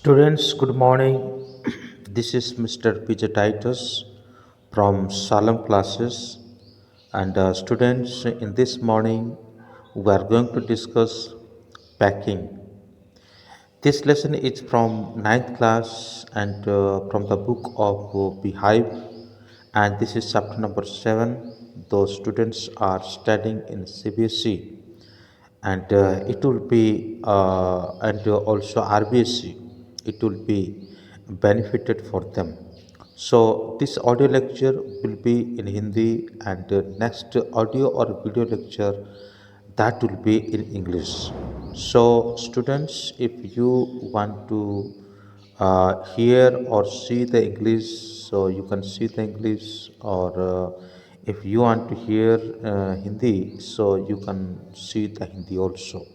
Students, good morning. This is Mr. PJ Titus from Salem classes. And students, in this morning, we are going to discuss packing. This lesson is from ninth class and from the book of Beehive. And this is chapter number 7. Those students are studying in CBSE and it will be and also RBSC. It will be benefited for them. So this audio lecture will be in Hindi, and next audio or video lecture that will be in English. So students, if you want to hear or see the English, so you can see the English, or if you want to hear Hindi, so you can see the Hindi also.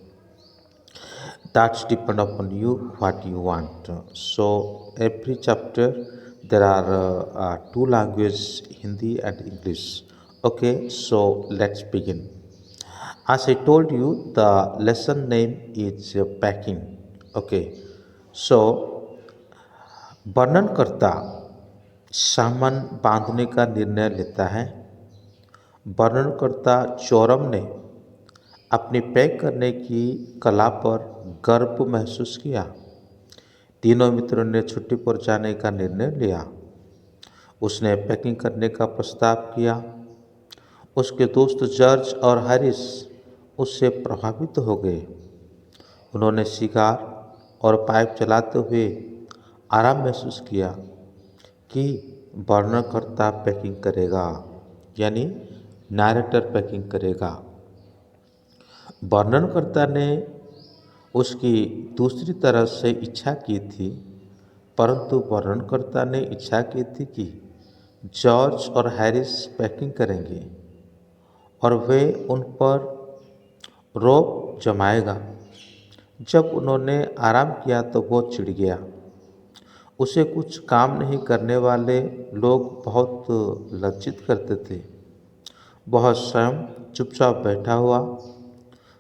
That's depend upon you what you want. So every chapter there are two languages, Hindi and English. Okay, so let's begin. As I told you, the lesson name is packing. Okay, so वर्णनकर्ता सामान बांधने का निर्णय लेता है। वर्णनकर्ता चौरम ने अपनी pack करने की कला पर गर्व महसूस किया। तीनों मित्रों ने छुट्टी पर जाने का निर्णय लिया। उसने पैकिंग करने का प्रस्ताव किया। उसके दोस्त जॉर्ज और हैरिस उससे प्रभावित हो गए। उन्होंने सिगार और पाइप चलाते हुए आराम महसूस किया कि वर्णनकर्ता पैकिंग करेगा, यानी नैरेटर पैकिंग करेगा। वर्णनकर्ता ने उसकी दूसरी तरफ से इच्छा की थी, परंतु वर्णनकर्ता ने इच्छा की थी कि जॉर्ज और हैरिस पैकिंग करेंगे और वे उन पर रोब जमाएगा। जब उन्होंने आराम किया तो वो चिढ़ गया। उसे कुछ काम नहीं करने वाले लोग बहुत लज्जित करते थे। वह स्वयं चुपचाप बैठा हुआ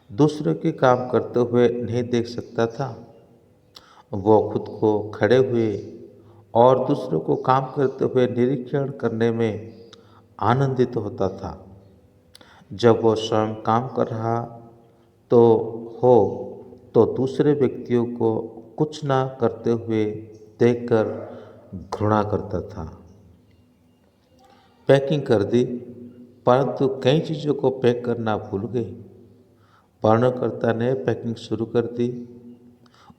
दूसरों के काम करते हुए नहीं देख सकता था। वो खुद को खड़े हुए और दूसरों को काम करते हुए निरीक्षण करने में आनंदित होता था। जब वो स्वयं काम कर रहा तो हो तो दूसरे व्यक्तियों को कुछ ना करते हुए देखकर घृणा करता था। पैकिंग कर दी, परंतु कई चीज़ों को पैक करना भूल गए। वर्णनकर्ता ने पैकिंग शुरू कर दी।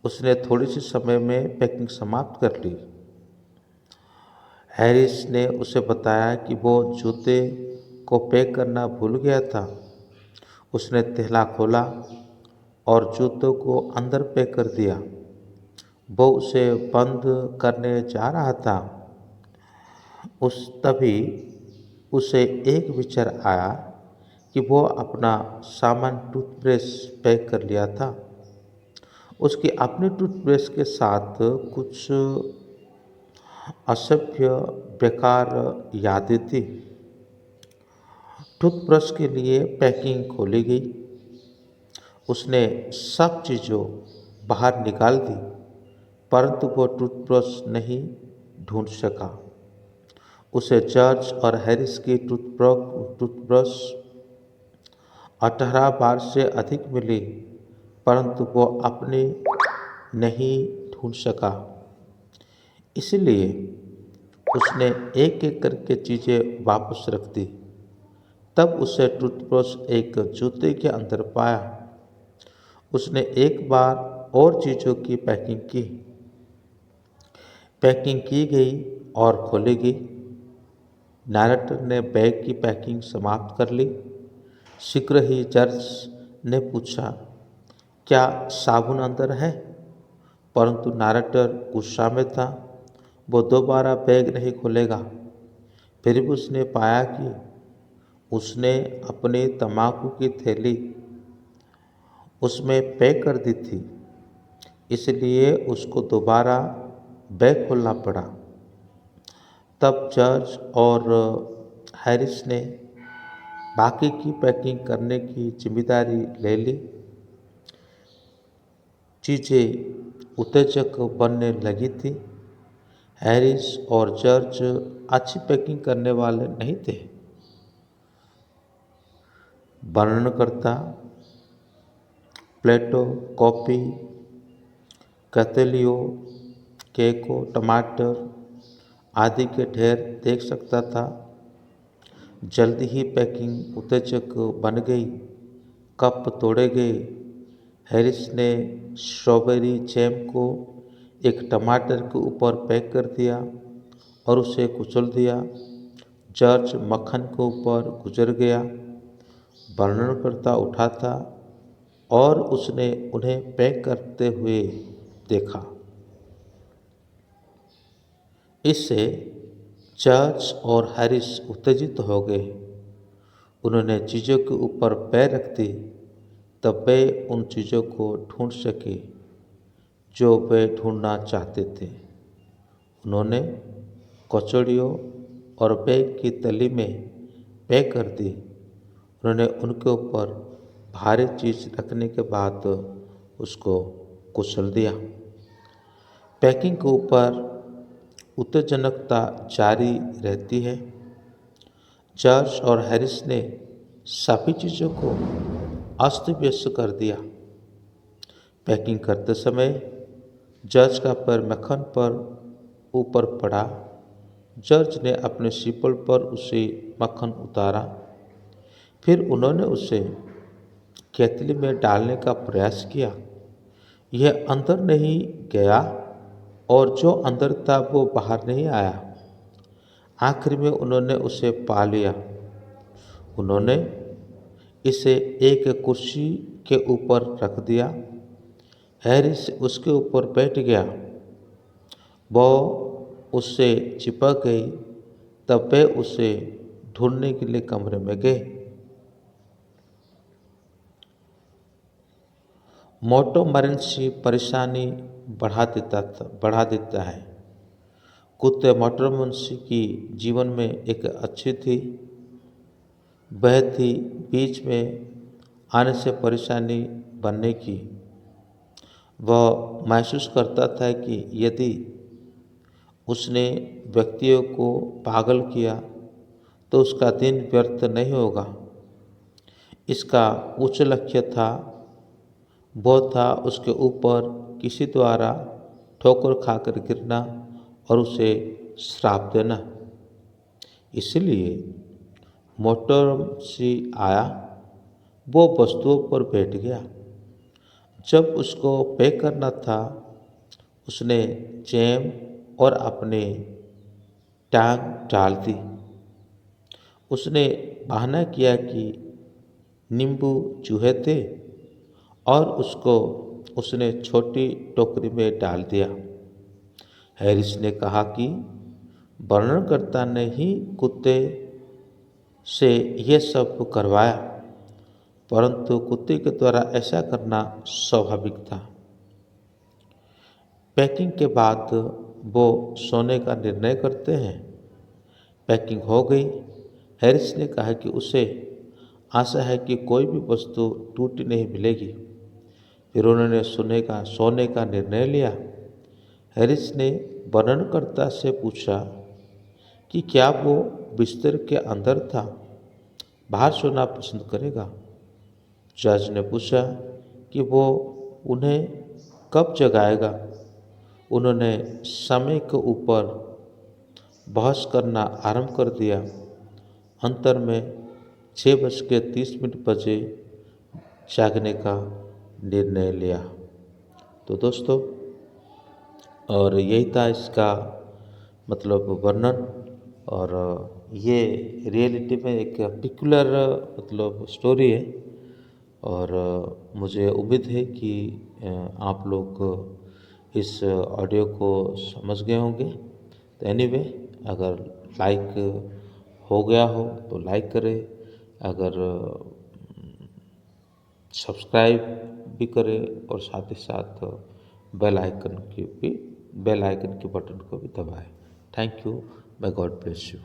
उसने थोड़ी सी समय में पैकिंग समाप्त कर ली। हैरिस ने उसे बताया कि वो जूते को पैक करना भूल गया था। उसने थैला खोला और जूतों को अंदर पैक कर दिया। वो उसे बंद करने जा रहा था। तभी उसे एक विचार आया कि वो अपना सामान टूथब्रश पैक कर लिया था। उसकी अपने टूथब्रश के साथ कुछ असभ्य बेकार यादें थी। टूथब्रश के लिए पैकिंग खोली गई। उसने सब चीज़ों बाहर निकाल दी, परंतु वो टूथब्रश नहीं ढूंढ सका। उसे जॉर्ज और हैरिस की टूथब्रश 18 बार से अधिक मिली, परंतु वो अपनी नहीं ढूंढ सका। इसलिए उसने एक एक करके चीज़ें वापस रख दी। तब उसे टूथब्रश एक जूते के अंदर पाया। उसने एक बार और चीज़ों की पैकिंग की। पैकिंग की गई और खोली गई। नैरेटर ने बैग की पैकिंग समाप्त कर ली। शीघ्र ही जॉर्ज ने पूछा, क्या साबुन अंदर है? परंतु नैरेटर गुस्सा में था। वो दोबारा बैग नहीं खोलेगा। फिर भी उसने पाया कि उसने अपनी तंबाकू की थैली उसमें पैक कर दी थी, इसलिए उसको दोबारा बैग खोलना पड़ा। तब जॉर्ज और हैरिस ने बाकी की पैकिंग करने की जिम्मेदारी ले ली। चीज़ें उत्तेजक बनने लगी थी। हैरिस और जॉर्ज अच्छी पैकिंग करने वाले नहीं थे। वर्णनकर्ता प्लेटो कॉफ़ी, कतेलियो, केको, टमाटर आदि के ढेर देख सकता था। जल्दी ही पैकिंग उत्तेजक बन गई, कप तोड़े गए। हैरिस ने स्ट्रॉबेरी जैम को एक टमाटर के ऊपर पैक कर दिया और उसे कुचल दिया। जॉर्ज मक्खन के ऊपर गुजर गया। वर्णनकर्ता उठा था और उसने उन्हें पैक करते हुए देखा। इससे जॉर्ज और हैरिस उत्तेजित हो गए। उन्होंने चीज़ों के ऊपर पैर रख दी, तब वे उन चीज़ों को ढूंढ सके जो वे ढूंढना चाहते थे। उन्होंने कचौड़ियों और बैग की तली में पैक कर दी। उन्होंने उनके ऊपर भारी चीज़ रखने के बाद उसको कुचल दिया। पैकिंग के ऊपर उत्तेजनकता जारी रहती है। जॉर्ज और हैरिस ने सभी चीज़ों को अस्त व्यस्त कर दिया। पैकिंग करते समय जॉर्ज का पैर मक्खन पर ऊपर पड़ा। जॉर्ज ने अपने सीपल पर उसे मक्खन उतारा। फिर उन्होंने उसे केतली में डालने का प्रयास किया। यह अंदर नहीं गया और जो अंदर था वो बाहर नहीं आया। आखिर में उन्होंने उसे पा लिया। उन्होंने इसे एक कुर्सी के ऊपर रख दिया। हैरिस उसके ऊपर बैठ गया। वह उससे चिपक गई। तब वे उसे ढूंढने के लिए कमरे में गए। मोटोमरेंसी परेशानी बढ़ा देता है। कुत्ते मोटोमरेंसी की जीवन में एक अच्छी थी। वह थी बीच में आने से परेशानी बनने की। वह महसूस करता था कि यदि उसने व्यक्तियों को पागल किया तो उसका दिन व्यर्थ नहीं होगा। इसका उच्च लक्ष्य था, वो था उसके ऊपर किसी द्वारा ठोकर खाकर गिरना और उसे श्राप देना। इसलिए मोटोमरेंसी आया। वो वस्तुओं पर बैठ गया। जब उसको पैक करना था, उसने जैम और अपने टांग डाल दी। उसने बहाना किया कि नींबू चूहे थे और उसने छोटी टोकरी में डाल दिया। हैरिस ने कहा कि वर्णनकर्ता ने ही कुत्ते से यह सब करवाया, परंतु कुत्ते के द्वारा ऐसा करना स्वाभाविक था। पैकिंग के बाद वो सोने का निर्णय करते हैं। पैकिंग हो गई। हैरिस ने कहा कि उसे आशा है कि कोई भी वस्तु टूटी नहीं मिलेगी। फिर उन्होंने सोने का निर्णय लिया। हैरिस ने वर्णनकर्ता से पूछा कि क्या वो बिस्तर के अंदर था, बाहर सोना पसंद करेगा। जज ने पूछा कि वो उन्हें कब जगाएगा। उन्होंने समय के ऊपर बहस करना आरंभ कर दिया। अंतर में 6:30 बजे जागने का निर्णय लिया। तो दोस्तों, और यही था इसका मतलब वर्णन। और ये रियलिटी में एक पिकुलर मतलब स्टोरी है। और मुझे उम्मीद है कि आप लोग इस ऑडियो को समझ गए होंगे। तो एनीवे, अगर लाइक हो गया हो तो लाइक करें। अगर सब्सक्राइब भी करें और साथ ही साथ बेल आइकन के बटन को भी दबाएं। Thank you. may God bless you।